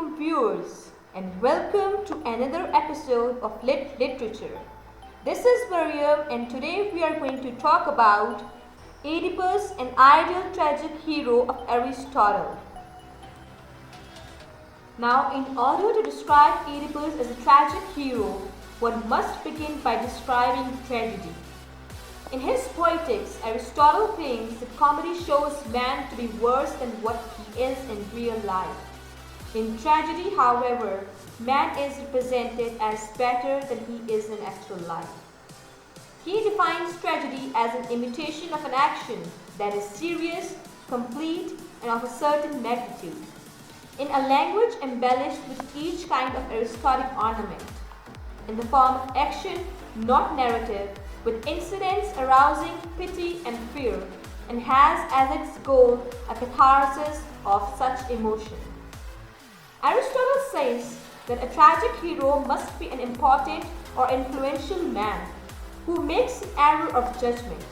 alaikum viewers, and welcome to another episode of Lit Literature. This is Mariam, and today we are going to talk about Oedipus, an ideal tragic hero of Aristotle. Now, in order to describe Oedipus as a tragic hero, one must begin by describing tragedy. In his Poetics, Aristotle claims that comedy shows man to be worse than what he is in real life. In tragedy, however, man is represented as better than he is in actual life. He defines tragedy as an imitation of an action that is serious, complete, and of a certain magnitude, in a language embellished with each kind of aristocratic ornament, in the form of action, not narrative, with incidents arousing pity and fear, and has as its goal a catharsis of such emotion. Aristotle says that a tragic hero must be an important or influential man who makes an error of judgment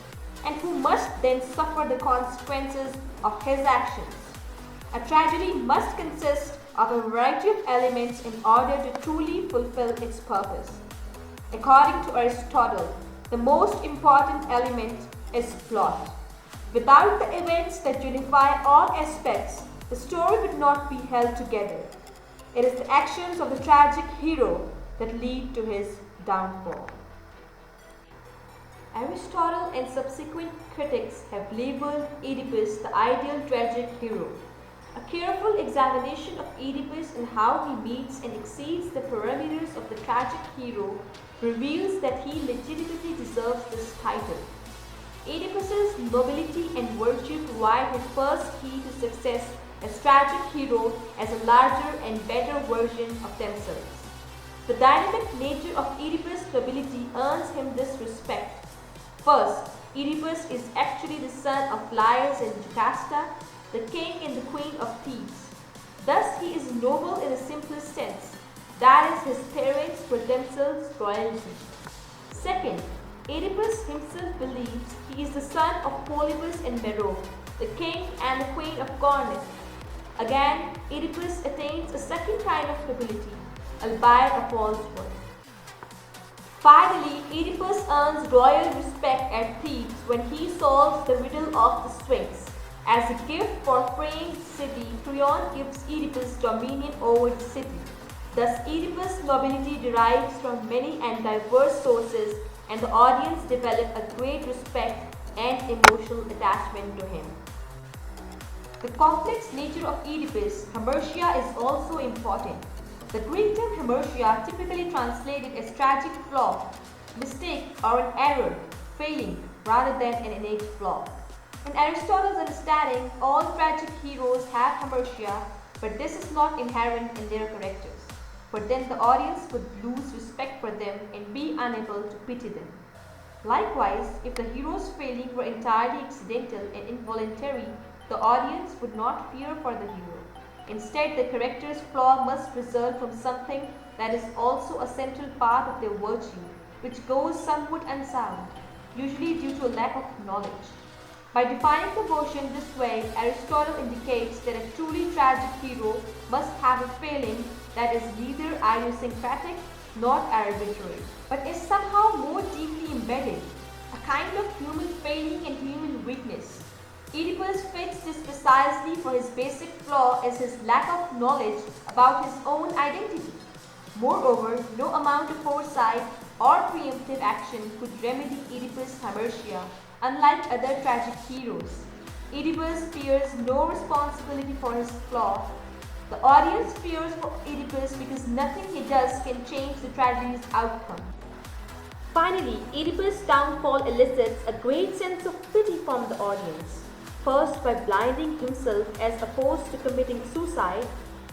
and who must then suffer the consequences of his actions. A tragedy must consist of a variety of elements in order to truly fulfill its purpose. According to Aristotle, the most important element is plot. Without the events that unify all aspects, the story would not be held together. It is the actions of the tragic hero that lead to his downfall. Aristotle and subsequent critics have labeled Oedipus the ideal tragic hero. A careful examination of Oedipus and how he meets and exceeds the parameters of the tragic hero reveals that he legitimately deserves this title. Oedipus's nobility and virtue provide his first key to success as tragic hero as a larger and better version of themselves. The dynamic nature of Oedipus' nobility earns him this respect. First, Oedipus is actually the son of Laius and Jocasta, the king and the queen of Thebes. Thus, he is noble in the simplest sense, that is, his parents were themselves royalty. Second, Oedipus himself believes he is the son of Polybus and Merope, the king and the queen of Corinth. Again, Oedipus attains a second kind of nobility, albeit a false one. Finally, Oedipus earns royal respect at Thebes when he solves the riddle of the Sphinx. As a gift for freeing the city, Creon gives Oedipus dominion over the city. Thus, Oedipus' nobility derives from many and diverse sources, and the audience develop a great respect and emotional attachment to him. The complex nature of Oedipus, hamartia, is also important. The Greek term hamartia, typically translated as tragic flaw, mistake, or an error, failing, rather than an innate flaw. In Aristotle's understanding, all tragic heroes have hamartia, but this is not inherent in their characters. For then the audience would lose respect for them and be unable to pity them. Likewise, if the hero's failing were entirely accidental and involuntary, the audience would not fear for the hero. Instead, the character's flaw must result from something that is also a central part of their virtue, which goes somewhat unsound, usually due to a lack of knowledge. By defining the version this way, Aristotle indicates that a truly tragic hero must have a failing that is neither idiosyncratic nor arbitrary, but is somehow more deeply embedded, a kind of human failing and human weakness. Oedipus fits this precisely, for his basic flaw is his lack of knowledge about his own identity. Moreover, no amount of foresight or preemptive action could remedy Oedipus' hamartia, unlike other tragic heroes. Oedipus fears no responsibility for his flaw. The audience fears for Oedipus because nothing he does can change the tragedy's outcome. Finally, Oedipus' downfall elicits a great sense of pity from the audience. First, by blinding himself as opposed to committing suicide,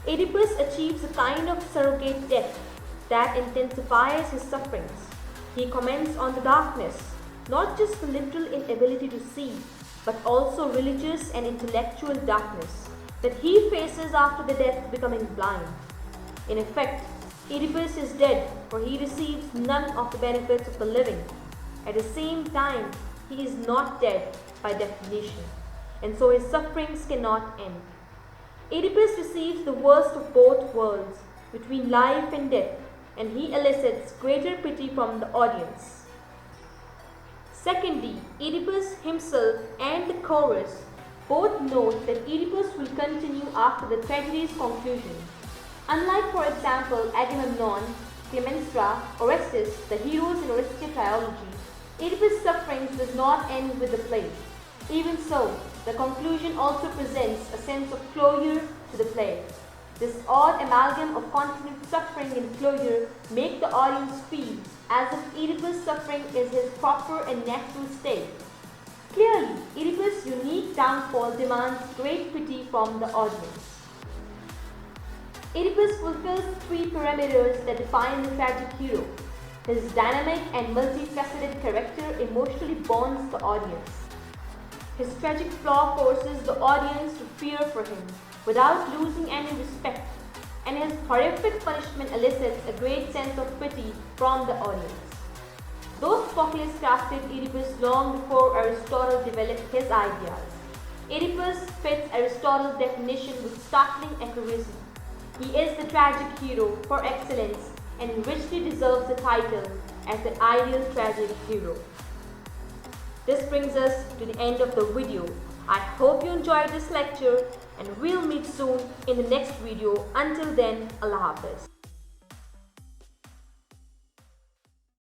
Oedipus achieves a kind of surrogate death that intensifies his sufferings. He comments on the darkness, not just the literal inability to see, but also religious and intellectual darkness that he faces after the death of becoming blind. In effect, Oedipus is dead, for he receives none of the benefits of the living. At the same time, he is not dead by definition, and so his sufferings cannot end. Oedipus receives the worst of both worlds, between life and death, and he elicits greater pity from the audience. Secondly, Oedipus himself and the chorus both note that Oedipus will continue after the tragedy's conclusion. Unlike, for example, Agamemnon, Clytemnestra, Orestes, the heroes in Orestes trilogy, Oedipus' sufferings does not end with the play. Even so, the conclusion also presents a sense of closure to the play. This odd amalgam of continued suffering and closure make the audience feel as if Oedipus' suffering is his proper and natural state. Clearly, Oedipus' unique downfall demands great pity from the audience. Oedipus fulfills three parameters that define the tragic hero. His dynamic and multifaceted character emotionally bonds the audience. His tragic flaw forces the audience to fear for him without losing any respect, and his horrific punishment elicits a great sense of pity from the audience. Those Sophocles crafted Oedipus long before Aristotle developed his ideas. Oedipus fits Aristotle's definition with startling accuracy. He is the tragic hero for excellence and richly deserves the title as the ideal tragic hero. This brings us to the end of the video. I hope you enjoyed this lecture and we'll meet soon in the next video. Until then, Allah Hafiz.